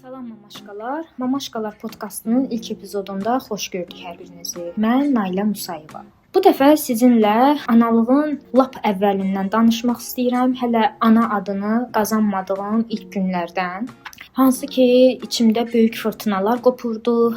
Salam mamaşkalar. Mamaşkalar podkastının ilk epizodunda xoş gördük hər birinizi. Mən Nailə Musayeva. Bu dəfə sizinlə analığın lap əvvəlindən danışmaq istəyirəm. Hələ ana adını qazanmadığım ilk günlərdən. Hansı ki, içimdə böyük fırtınalar qopurdu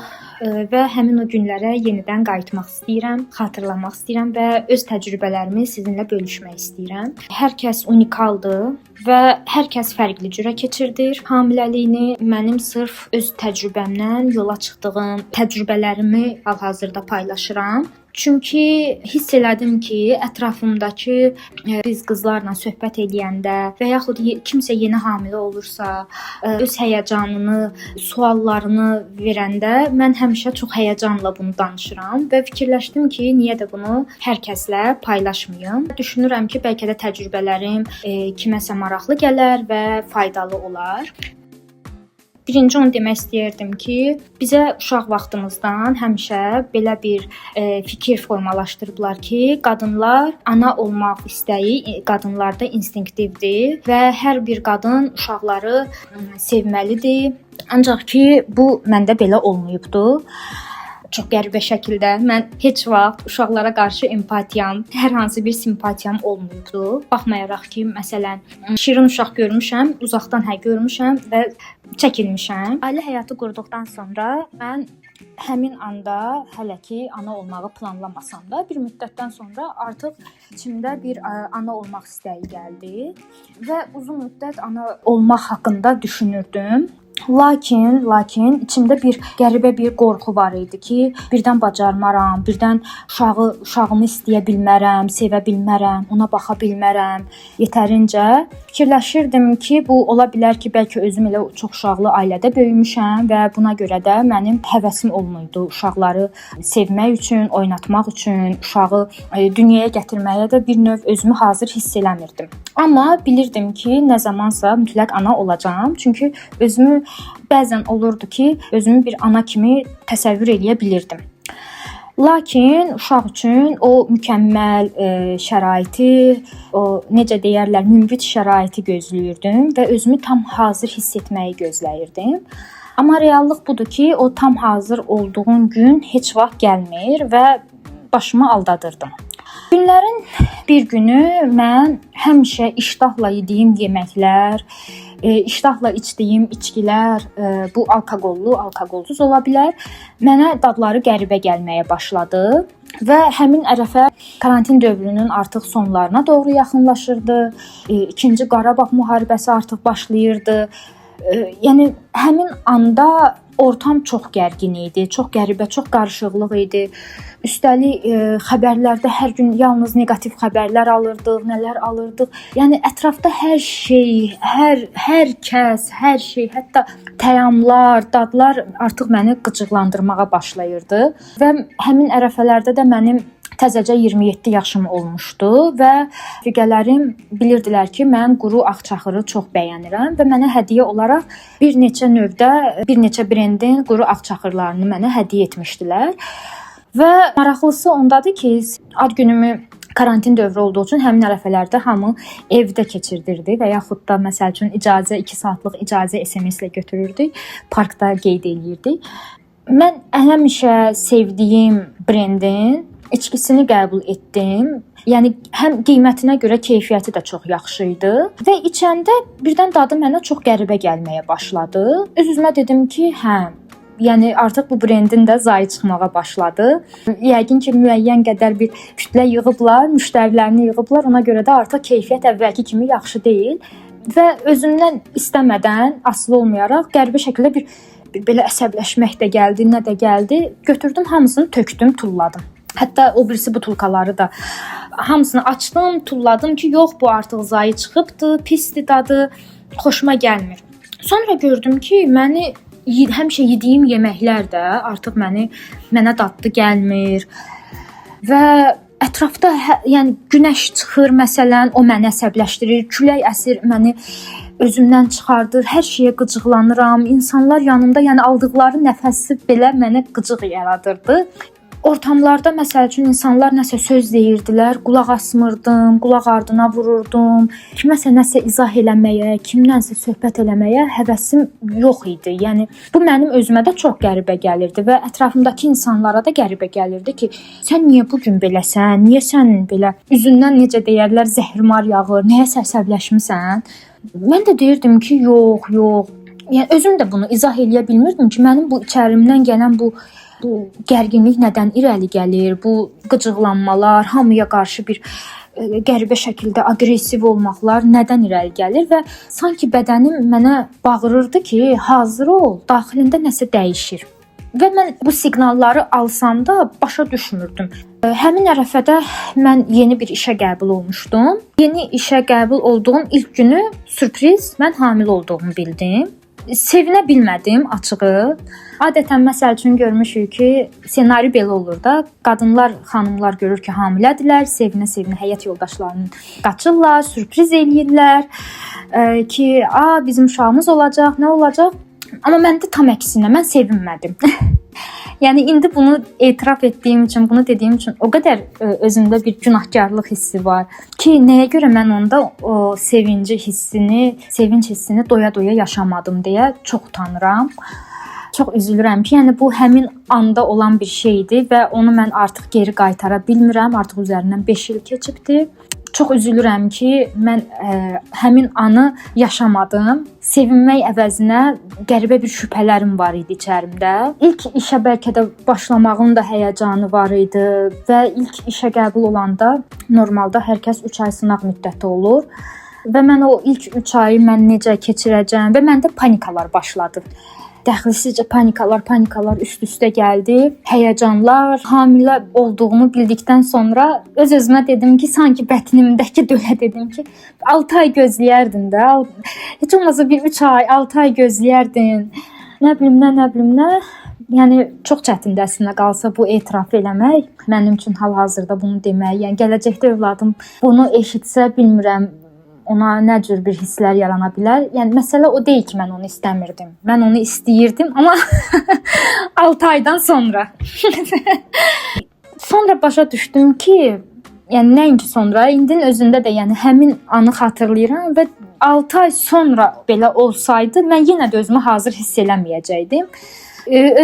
və həmin o günlərə yenidən qayıtmaq istəyirəm, xatırlamaq istəyirəm və öz təcrübələrimi sizinlə bölüşmək istəyirəm. Hər kəs unikaldır və hər kəs fərqli cürə keçirdir hamiləliyini. Mənim sırf öz təcrübəmdən yola çıxdığım təcrübələrimi hal-hazırda paylaşıram. Çünki hiss elədim ki, ətrafımdakı biz qızlarla söhbət edəndə və yaxud kimsə yeni hamilə olursa, öz həyəcanını, suallarını verəndə mən həmişə çox həyəcanla bunu danışıram və fikirləşdim ki, niyə də bunu hər kəslə paylaşmayım. Düşünürəm ki, bəlkə də təcrübələrim kiməsə maraqlı gələr və faydalı olar. Birinci onu demək istəyirdim ki, bizə uşaq vaxtımızdan həmişə belə bir fikir formalaşdırıblar ki, qadınlar ana olmaq istəyi qadınlarda instinktivdir və hər bir qadın uşaqları sevməlidir. Ancaq ki, bu məndə belə olmayıbdı. Çox qəribə şəkildə mən heç vaxt uşaqlara qarşı empatiyam, hər hansı bir simpatiyam olmayıbdı. Baxmayaraq ki, məsələn, şirin uşaq görmüşəm, uzaqdan görmüşəm və çəkilmişəm. Ailə həyatı qurduqdan sonra mən həmin anda hələ ki ana olmağı planlamasam da bir müddətdən sonra artıq içimdə bir ana olmaq istəyi gəldi və uzun müddət ana olmaq haqqında düşünürdüm. Lakin içimdə bir qəribə bir qorxu var idi ki, birdən bacarmaram, birdən uşağımı istəyə bilmərəm, sevə bilmərəm, ona baxa bilmərəm. Yetərincə fikirləşirdim ki, bu ola bilər ki, bəlkə özüm elə çox uşaqlı ailədə böyümüşəm və buna görə də mənim həvəsim olmuydu uşaqları sevmək üçün, oynatmaq üçün, uşağı dünyaya gətirməyə də bir növ özümü hazır hiss eləmirdim. Amma bilirdim ki, nə zamansa mütləq ana olacağam. Çünki özümü bəzən olurdu ki, özümü bir ana kimi təsəvvür eləyə bilirdim. Lakin uşaq üçün o mükəmməl şəraiti, o necə deyərlər, münbit şəraiti gözləyirdim və özümü tam hazır hiss etməyi gözləyirdim. Amma reallıq budur ki, o tam hazır olduğum gün heç vaxt gəlmir və başımı aldadırdım. Günlərin bir günü mən həmişə iştahla yediyim yeməklər, iştahla içdiyim içkilər, bu alkoqolsuz ola bilər, mənə dadları qəribə gəlməyə başladı və həmin ərəfə karantin dövrünün artıq sonlarına doğru yaxınlaşırdı. İkinci Qarabağ müharibəsi artıq başlayırdı. Yəni həmin anda ortam çox gərgin idi, çox qəribə, çox qarışıqlıq idi. Üstəlik xəbərlərdə hər gün yalnız neqativ xəbərlər alırdıq, nələr alırdıq. Yəni ətrafda hər şey, hər kəs, hər şey, hətta təamlar, dadlar artıq məni qıcıqlandırmağa başlayırdı və həmin ərəfələrdə də mənim təzəcə 27 yaşım olmuşdu və rəfiqələrim bilirdilər ki, mən quru ağçaxırı çox bəyənirəm və mənə hədiyyə olaraq bir neçə brendin quru ağçaxırlarını mənə hədiyyə etmişdilər. Və maraqlısı ondadır ki, ad günümü karantin dövrü olduğu üçün həmin ərəfələrdə hamı evdə keçirdirdi və yaxud da məsəl üçün icazə 2 saatlıq icazə SMS-lə götürürdük, parkda qeyd eləyirdik. Mən həmişə sevdiyim brendin içkisini qəbul etdim. Yəni həm qiymətinə görə keyfiyyəti də çox yaxşı idi və içəndə birdən dadı mənə çox qəribə gəlməyə başladı. Öz-özümə dedim ki, yəni artıq bu brendin də zayı çıxmağa başladı. Yəqin ki, müəyyən qədər bir kütlə yığıblar, müştərilərini yığıblar. Ona görə də artıq keyfiyyət əvvəlki kimi yaxşı deyil və özümdən istəmədən, asılı olmayaraq qəribə şəkildə bir belə əsəbləşmək də gəldi, nə də gəldi. Götürdüm, hamısını tökdüm, tulladım. Hətta o birisi butulkaları da hamısını açdım, tulladım ki, yox, bu artıq zayı çıxıbdı, pisdir dadı, xoşuma gəlmir. Sonra gördüm ki, həmişə yediyim yeməklər də artıq mənə dadlı gəlmir və ətrafda yəni günəş çıxır, məsələn, o məni əsəbləşdirir, külək əsir məni özümdən çıxardır, hər şeyə qıcıqlanıram. İnsanlar yanımda, yəni aldıqları nəfəsi belə mənə qıcıq yaradırdı. ortamlarda məsəl üçün insanlar nəsə söz deyirdilər, qulaq asmırdım, qulaq ardına vururdum. Kiməsə nəsə izah eləməyə, kimlənsə söhbət eləməyə həvəsim yox idi. Yəni bu mənim özümə də çox qəribə gəlirdi və ətrafımdakı insanlara da qəribə gəlirdi ki, sən niyə bu gün beləsən? Niyə sənin belə üzündən necə deyirlər, zəhrimar yağır? Nəyə əsəbləşmisən? Mən də deyirdim ki, yox. Yəni özüm də bunu izah eləyə bilmirdim ki, mənim bu içərimdən gələn bu gərginlik nədən irəli gəlir? Bu qıcıqlanmalar, hamıya qarşı bir qəribə şəkildə aqressiv olmaqlar nədən irəli gəlir və sanki bədənim mənə bağırırdı ki, hazır ol, daxilində nəsə dəyişir. Və mən bu siqnalları alsam da başa düşmürdüm. Həmin ərəfədə mən yeni bir işə qəbul olmuşdum. Yeni işə qəbul olduğum ilk günü sürpriz mən hamilə olduğumu bildim. Sevinə bilmədim açığı. Adətən məsəl üçün görmüşük ki, ssenari belə olur da, qadınlar, xanımlar görür ki, hamilədirlər, sevinə-sevinə həyat yoldaşlarını qaçırlar, sürpriz eləyirlər ki, bizim uşağımız olacaq, nə olacaq? Amma məndə tam əksinə, mən sevinmədim. Yəni indi bunu etiraf etdiyim üçün, bunu dediyim üçün o qədər özümdə bir günahkarlıq hissi var ki, nəyə görə mən onda o sevinc hissini doya-doya yaşamadım deyə çox utanıram. Çox üzülürəm ki, yəni bu həmin anda olan bir şeydir və onu mən artıq geri qaytara bilmirəm. Artıq üzərindən 5 il keçibdi. Çox üzülürəm ki, mən həmin anı yaşamadım. Sevinmək əvəzinə qəribə bir şübhələrim var idi içərimdə. İlk işə bəlkə də başlamağın da həyəcanı var idi və ilk işə qəbul olanda normalda hər kəs 3 ay sınaq müddəti olur. Və mən o ilk 3 ayı mən necə keçirəcəm və məndə panikalar başladı. Dəxilsizcə panikalar üst-üstə gəldi. Həyəcanlar, hamilə olduğumu bildikdən sonra öz-özümə dedim ki, sanki bətnimdəki dölə dedim ki, 6 ay gözləyərdin də. Heç olmasa bir 3 ay, 6 ay gözləyərdin. Nə bilim nə. Yəni çox çətindir əslində qalsa bu etiraf eləmək. Mənim üçün hal-hazırda bunu demək. Yəni gələcəkdə övladım bunu eşitsə bilmirəm ona nə cür bir hisslər yarana bilər. Yəni məsələ o deyil ki, mən onu istəmirdim. Mən onu istəyirdim, amma 6 aydan sonra. Sonra başa düşdüm ki, yəni nəinki sonra, indinin özündə də yəni həmin anı xatırlayıram və 6 ay sonra belə olsaydı, mən yenə də özümü hazır hiss eləməyəcəydim.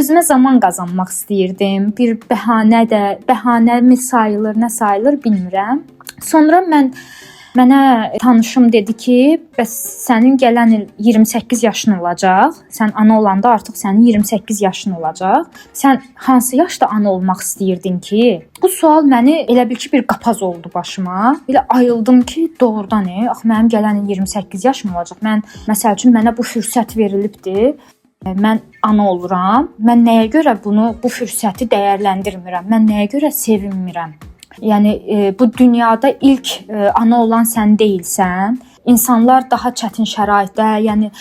Özümə zaman qazanmaq istəyirdim. Bir bəhanəmi sayılır, nə sayılır bilmirəm. Sonra mənə tanışım dedi ki, bəs sənin gələn il 28 yaşın olacaq. Sən ana olanda artıq sənin 28 yaşın olacaq. Sən hansı yaşda ana olmaq istəyirdin ki? Bu sual məni elə bil ki bir qapaz oldu başıma. Elə ayıldım ki, doğrudan axı mənim gələn il 28 yaşım olacaq. Məsəl üçün mənə bu fürsət verilibdi. Mən ana oluram. Mən nəyə görə bu fürsəti dəyərləndirmirəm? Mən nəyə görə sevinmirəm? Yəni bu dünyada ilk ana olan sən deyilsən. İnsanlar daha çətin şəraitdə, yəni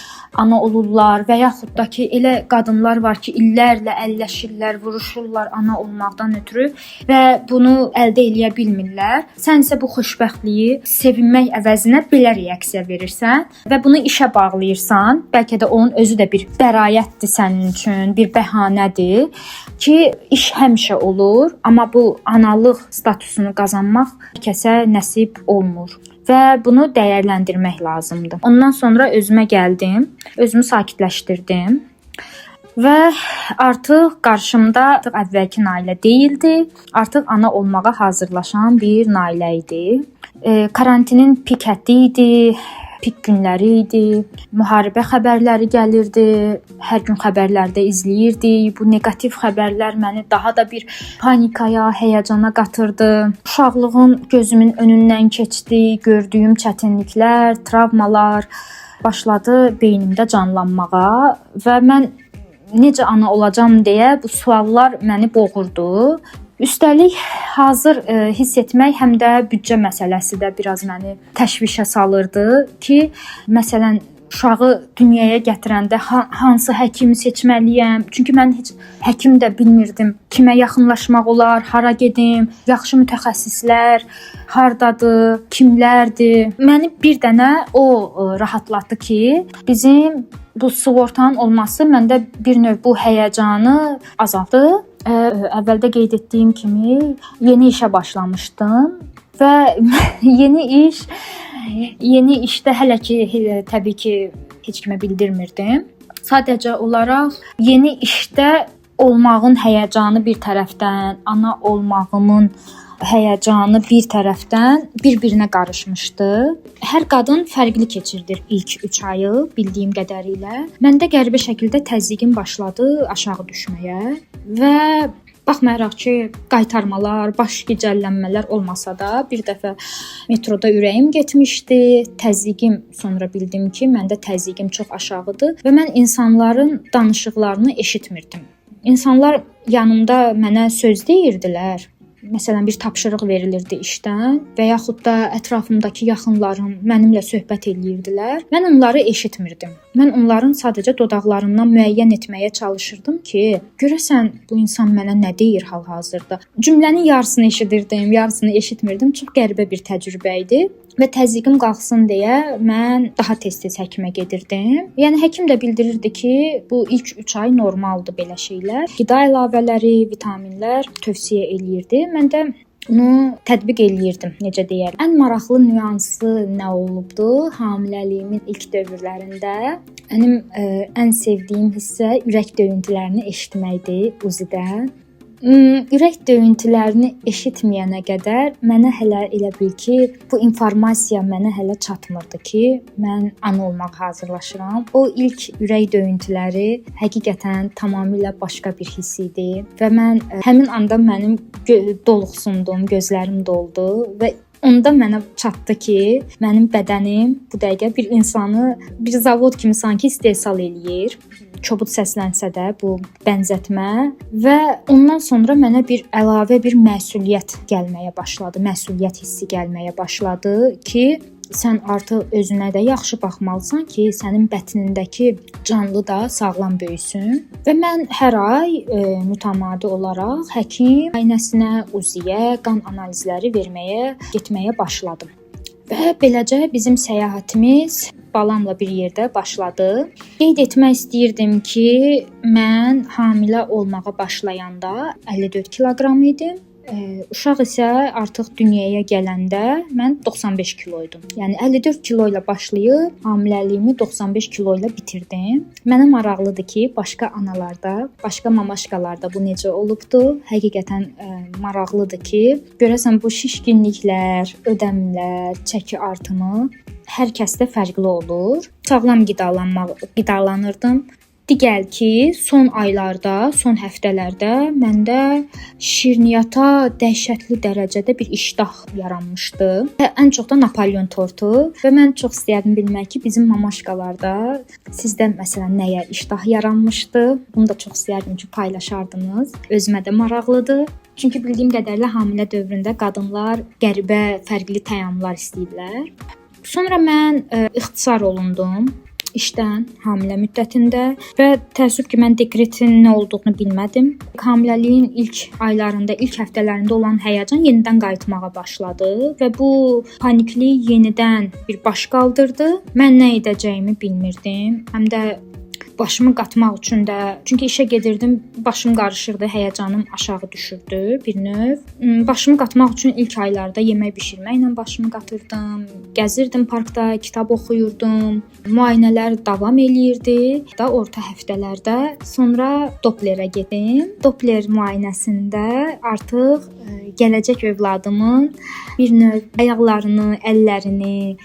ana olurlar və yaxud da ki elə qadınlar var ki, illərlə əlləşirlər, vuruşurlar ana olmaqdan ötürü və bunu əldə eləyə bilmirlər. Sən isə bu xoşbəxtliyi sevinmək əvəzinə belə reaksiya verirsən və bunu işə bağlayırsan. Bəlkə də onun özü də bir bəraətdir sənin üçün, bir bəhanədir ki, iş həmişə olur, amma bu analıq statusunu qazanmaq hər kəsə nəsib olmur. Və bunu dəyərləndirmək lazımdır. Ondan sonra özümə gəldim, özümü sakitləşdirdim və artıq qarşımda əvvəlki Nailə deyildi, artıq ana olmağa hazırlaşan bir Nailə idi. Karantinin pik həddi idi, pik günləri idi, müharibə xəbərləri gəlirdi, hər gün xəbərlərdə izləyirdik. Bu neqativ xəbərlər məni daha da bir panikaya, həyəcana qatırdı. Uşaqlığım gözümün önündən keçdi, gördüyüm çətinliklər, travmalar başladı beynimdə canlanmağa və mən necə ana olacağam deyə bu suallar məni boğurdu. Üstəlik hazır hiss etmək həm də büdcə məsələsi də biraz məni təşvişə salırdı ki, məsələn uşağı dünyaya gətirəndə hansı həkimi seçməliyəm? Çünki mən heç həkim də bilmirdim. Kimə yaxınlaşmaq olar, hara gedim, yaxşı mütəxəssislər hardadır, kimlərdir? Məni bir dənə o rahatlatdı ki, bizim bu sığortanın olması məndə bir növ bu həyəcanı azaltdı Əvvəldə qeyd etdiyim kimi yeni işə başlamışdım və yeni işdə hələ ki təbii ki heç kimə bildirmirdim. Sadəcə olaraq yeni işdə olmağın həyəcanı bir tərəfdən, ana olmağımın həyəcanı bir tərəfdən bir-birinə qarışmışdı. Hər qadın fərqli keçirdir ilk 3 ayı bildiyim qədərilə. Məndə qəribə şəkildə təzyiqim başladı aşağı düşməyə və baxmayaraq ki, qaytarmalar, baş gicəllənmələr olmasa da bir dəfə metroda ürəyim getmişdi. Təzyiqim sonra bildim ki, məndə təzyiqim çox aşağıdır və mən insanların danışıqlarını eşitmirdim. İnsanlar yanımda mənə söz deyirdilər. Məsələn, bir tapşırıq verilirdi işdən və yaxud da ətrafımdakı yaxınlarım mənimlə söhbət eləyirdilər. Mən onları eşitmirdim. Mən onların sadəcə dodaqlarından müəyyən etməyə çalışırdım ki, görəsən bu insan mənə nə deyir hal-hazırda. Cümlənin yarısını eşidirdim, yarısını eşitmirdim. Çox qəribə bir təcrübə idi. Və təzyiqim qalxsın deyə mən daha tez-tez həkimə gedirdim. Yəni həkim də bildirirdi ki, bu ilk 3 ay normaldır belə şeylər. Qida əlavələri, vitaminlər tövsiyə eləyirdi. Mən də bunu tətbiq eləyirdim, necə deyərəm. Ən maraqlı nüansı nə olubdu? Hamiləliyimin ilk dövrlərində mənim ən sevdiyim hissə ürək döyüntülərini eşitməkdir uzidən. Ürək döyüntülərini eşitməyənə qədər mənə hələ elə bil ki, bu informasiya mənə hələ çatmırdı ki, mən ana olmağa hazırlaşıram. O ilk ürək döyüntüləri həqiqətən tamamilə başqa bir hiss idi və mən həmin anda mənim doluxsundum, gözlərim doldu və onda mənə çatdı ki, mənim bədənim bu dəqiqə bir insanı bir zavod kimi sanki istehsal eləyir. Kobud səslənsə də bu bənzətmə və ondan sonra mənə bir əlavə bir məsuliyyət gəlməyə başladı. Məsuliyyət hissi gəlməyə başladı ki, sən artıq özünə də yaxşı baxmalısan ki, sənin bətnindəki canlı da sağlam böyüsün. Və mən hər ay mütəmadi olaraq həkim müayinəsinə, uziyə, qan analizləri verməyə getməyə başladım. Və beləcə bizim səyahətimiz balamla bir yerdə başladı. Qeyd etmək istəyirdim ki, mən hamilə olmağa başlayanda 54 kiloqram idim. Uşaq isə artıq dünyaya gələndə mən 95 kiloydum. Yəni 54 kilo ilə başlayıb hamiləliyimi 95 kilo ilə bitirdim. Mənə maraqlıdır ki, başqa analarda, başqa mamaşkalarda bu necə olubdu? Həqiqətən maraqlıdır ki, görəsən bu şişkinliklər, ödəmlər, çəki artımı hər kəsdə fərqli olur. Sağlam qidalanırdım. Digər ki, son aylarda, son həftələrdə məndə şirniyyata dəhşətli dərəcədə bir iştah yaranmışdı. Və ən çox da Napolyon tortu və mən çox istəyərdim bilmək ki, bizim mamaşkalarda sizdə məsələn nəyə iştah yaranmışdı? Bunu da çox istəyərdim ki, paylaşardınız. Özümə də maraqlıdır. Çünki bildiyim qədərilə hamilə dövründə qadınlar qəribə, fərqli təamlar istəyirlər. Sonra mən ixtisar olundum işdən hamilə müddətində və təəssüf ki, mən dekretin nə olduğunu bilmədim. Hamiləliyin ilk aylarında, ilk həftələrində olan həyəcan yenidən qayıtmağa başladı və bu paniklik yenidən bir baş qaldırdı. Mən nə edəcəyimi bilmirdim. Həm də başımı qatmaq üçün də, çünki işə gedirdim, başım qarışırdı, həyəcanım aşağı düşürdü bir növ. Başımı qatmaq üçün ilk aylarda yemək bişirməklə başımı qatırdım. Gəzirdim parkda, kitab oxuyurdum. Müayinələr davam eləyirdi. Da orta həftələrdə sonra Dopplerə gedim. Doppler müayinəsində artıq gələcək övladımın bir növ ayaqlarını, əllərini,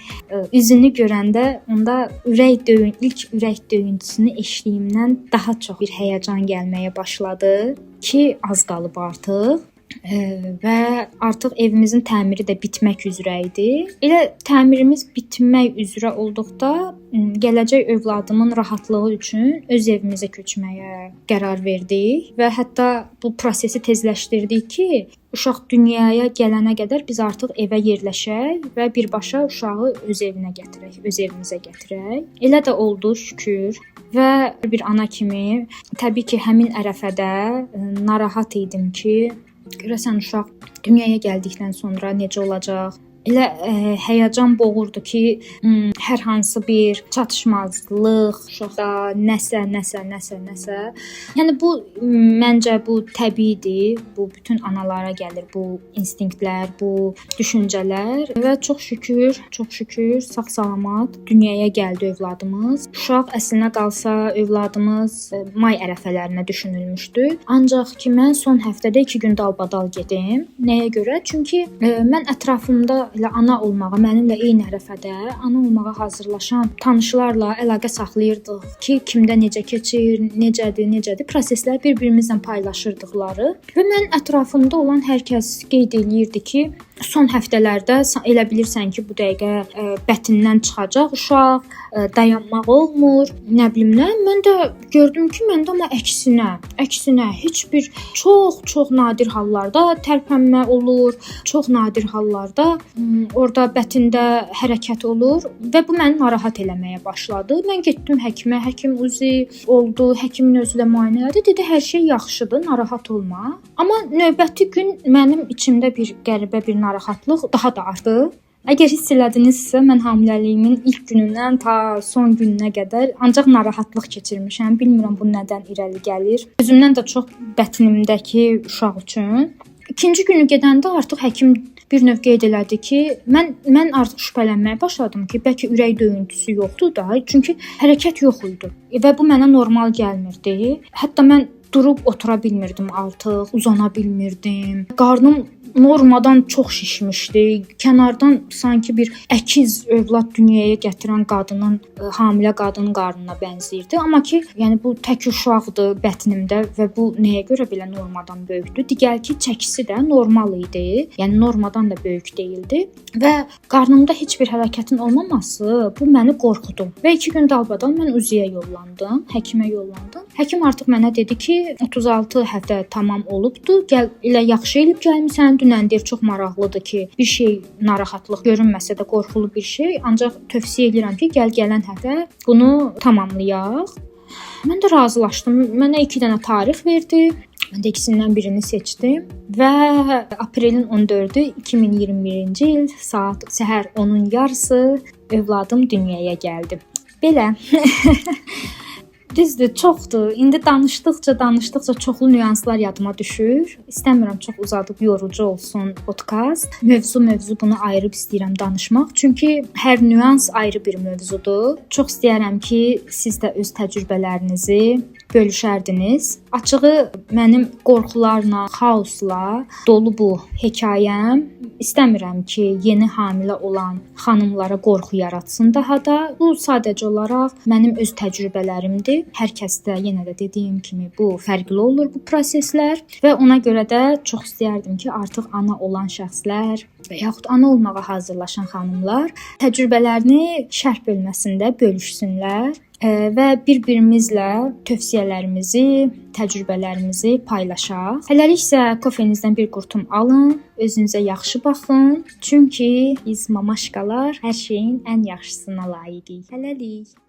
üzünü görəndə onda ilk ürək döyüntüsünü eşitdiyimdən daha çox bir həyəcan gəlməyə başladı ki, az qalıb artıq. Və artıq evimizin təmiri də bitmək üzrə idi. Elə təmirimiz bitmək üzrə olduqda gələcək övladımın rahatlığı üçün öz evimizə köçməyə qərar verdik və hətta bu prosesi tezləşdirdik ki, uşaq dünyaya gələnə qədər biz artıq evə yerləşək və birbaşa uşağı öz evinə gətirək, öz evimizə gətirək. Elə də oldu, şükür. Və bir ana kimi təbii ki, həmin ərəfədə narahat idim ki, görəsən uşaq dünyaya gəldikdən sonra necə olacaq? Elə həyəcan boğurdu ki, hər hansı bir çatışmazlıq, uşaqda nəsə. Yəni bu məncə bu təbiidir. Bu bütün analara gəlir bu instinktlər, bu düşüncələr və çox şükür sağ-salamat dünyaya gəldi övladımız. Uşaq əslinə qalsa övladımız may ərəfələrinə düşünülmüşdü. Ancaq ki mən son həftədə 2 gün dalbadal gedim. Nəyə görə? Çünki mən ətrafımda elə ana olmağa, mənimlə eyni ərəfədə ana olmağa hazırlaşan tanışlarla əlaqə saxlayırdıq ki, kimdə necə keçir, necədir, proseslər bir-birimizlə paylaşırdıqları və mən ətrafımda olan hər kəs qeyd eləyirdi ki, son həftələrdə elə bilirsən ki, bu dəqiqə bətindən çıxacaq uşaq, dayanmaq olmur, nə bilim nə. Mən də gördüm ki, məndə amma əksinə heç bir çox nadir hallarda tərpənmə olur, çox nadir hallarda orada bətində hərəkət olur və bu məni narahat eləməyə başladı. Mən getdim həkimə, həkim uzi oldu, həkimin özü də müayinə etdi, dedi hər şey yaxşıdır, narahat olma. Amma növbəti gün mənim içimdə bir qəribə bir narahatlıq daha da artdı. Əgər hiss elədinizsə, mən hamiləliyimin ilk günündən ta son gününə qədər ancaq narahatlıq keçirmişəm. Bilmirəm bu nədən irəli gəlir. Özümdən də çox bətnimdəki uşaq üçün. İkinci günü gedəndə artıq həkim bir növ qeyd elədi ki, mən artıq şübhələnməyə başladım ki, bəlkə ürək döyüntüsü yoxdur da, çünki hərəkət yox idi və bu mənə normal gəlmirdi. Hətta mən durub otura bilmirdim artıq, uzana bilmirdim. Qarnım normadan çox şişmişdi. Kənardan sanki bir əkiz övlad dünyaya gətirən qadının, hamilə qadının qarnına bənzəyirdi. Amma ki, yəni bu tək uşaqdır bətnimdə və bu nəyə görə belə normadan böyükdür? Digər ki, çəkisi də normal idi. Yəni normadan da böyük değildi və qarnımda heç bir hərəkətin olmaması bu məni qorxudu. Və 2 gün dalbadal mən UZİ-yə yollandım, həkimə yollandım. Həkim artıq mənə dedi ki, 36 həftə tamam olubdu. Gəl elə yaxşı elib gəlmisən. Dünən deyir çox maraqlıdır ki, bir şey narahatlıq görünməsə də qorxulu bir şey, ancaq tövsiyə edirəm ki, gələn həftə bunu tamamlayaq. Mən də razılaşdım. Mənə 2 dənə tarix verdi. Mən də ikisindən birini seçdim və aprelin 14-ü 2021-ci il saat səhər 10-un yarısı övladım dünyaya gəldi. Belə. Düzdür, çoxdur. İndi danışdıqca çoxlu nüanslar yadıma düşür. İstəmirəm çox uzadıb yorucu olsun podkast. Mövzu bunu ayırıb istəyirəm danışmaq. Çünki hər nüans ayrı bir mövzudur. Çox istəyirəm ki, siz də öz təcrübələrinizi bölüşərdiniz. Açığı mənim qorxularla, xaosla dolu bu hekayəm. İstəmirəm ki, yeni hamilə olan xanımlara qorxu yaratsın daha da. Bu sadəcə olaraq mənim öz təcrübələrimdir. Hər kəsdə yenə də dediyim kimi bu fərqli olur bu proseslər və ona görə də çox istərdim ki, artıq ana olan şəxslər və yaxud ana olmağa hazırlaşan xanımlar təcrübələrini şərh bölməsində bölüşsünlər və bir-birimizlə tövsiyələrimizi, təcrübələrimizi paylaşaq. Hələlik isə kofenizdən bir qurtum alın, özünüzə yaxşı baxın, çünki biz mamaşkalar hər şeyin ən yaxşısına layiqik. Hələlik.